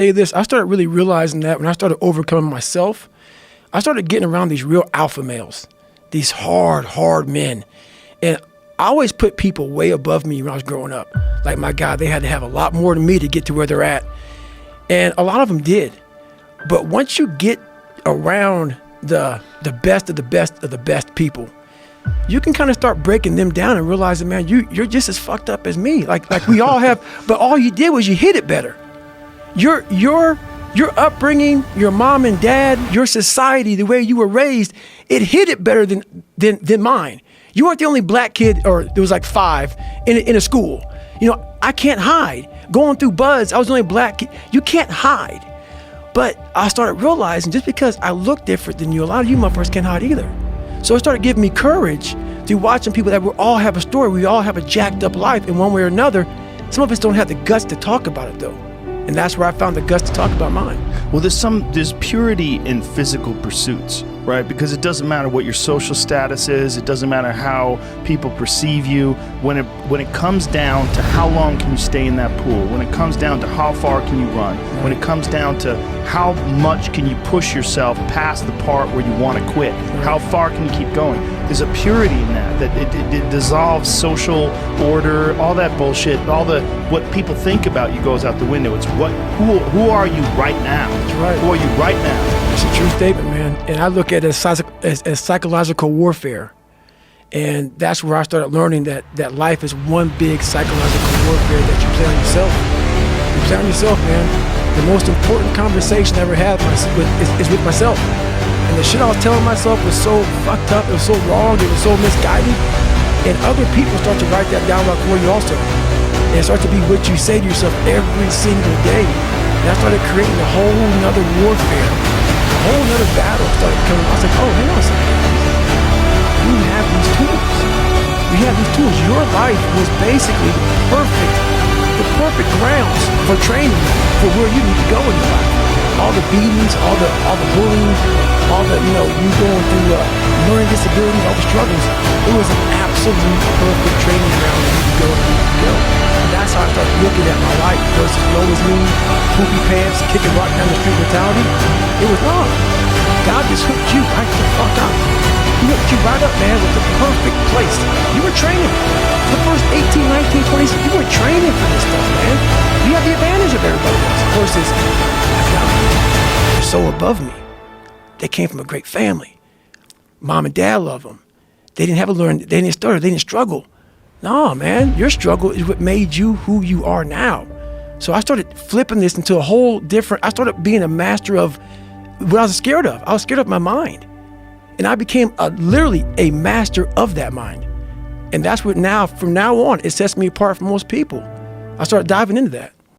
Say this, I started really realizing that when I started overcoming myself, I started getting around these real alpha males, these hard men. And I always put people way above me when I was growing up. Like, my God, they had to have a lot more than me to get to where they're at. And a lot of them did. But once you get around the best of the best of the best people, you can kind of start breaking them down and realizing, man, you're just as fucked up as me. Like we all have, but all you did was you hit it better. Your upbringing, your mom and dad, your society, the way you were raised, it hit it better than mine. You weren't the only black kid, or there was like 5 in a school. You know, I can't hide. Going through buds, I was the only black kid. You can't hide. But I started realizing, just because I look different than you, a lot of you motherfuckers can't hide either. So it started giving me courage through watching people that we all have a story. We all have a jacked up life in one way or another. Some of us don't have the guts to talk about it though. And that's where I found the guts to talk about mine. Well, there's purity in physical pursuits, right? Because it doesn't matter what your social status is. It doesn't matter how people perceive you. When it comes down to how long can you stay in that pool, when it comes down to how far can you run, when it comes down to how much can you push yourself past the part where you want to quit, how far can you keep going? There's a purity in that it dissolves social order, all that bullshit, what people think about you goes out the window. It's who are you right now? That's right. Who are you right now? It's a true statement, man. And I look at it as psychological warfare. And that's where I started learning that life is one big psychological warfare that you play on yourself. You play on yourself, man. The most important conversation I ever had is with myself. And the shit I was telling myself was so fucked up, it was so wrong, it was so misguided. And other people start to write that down for you also. And it starts to be what you say to yourself every single day. And I started creating a whole nother warfare, a whole nother battle started coming. I was like, oh, hang on a second. We have these tools. We have these tools. Your life was basically the perfect grounds for training for where you need to go in your life. All the beatings, all the bullying, all the, you going through learning disabilities, all the struggles. It was an absolute perfect training ground for you to go where you need to go. And that's how I started looking at my life versus woe is me, poopy pants, kicking rock down the street mentality. It was wrong. God just hooked you right the fuck up. He hooked you right up, man, with the perfect place. You were training. For the first 18, 19, 20, you were training for this stuff, man. You have the advantage of everybody else versus, they're so above me. They came from a great family. Mom and dad love them. They didn't have to learn, they didn't stutter, they didn't struggle. No, man, your struggle is what made you who you are now. So I started flipping this into a whole different, I started being a master of what I was scared of. I was scared of my mind. And I became literally a master of that mind. And that's what from now on, it sets me apart from most people. I started diving into that.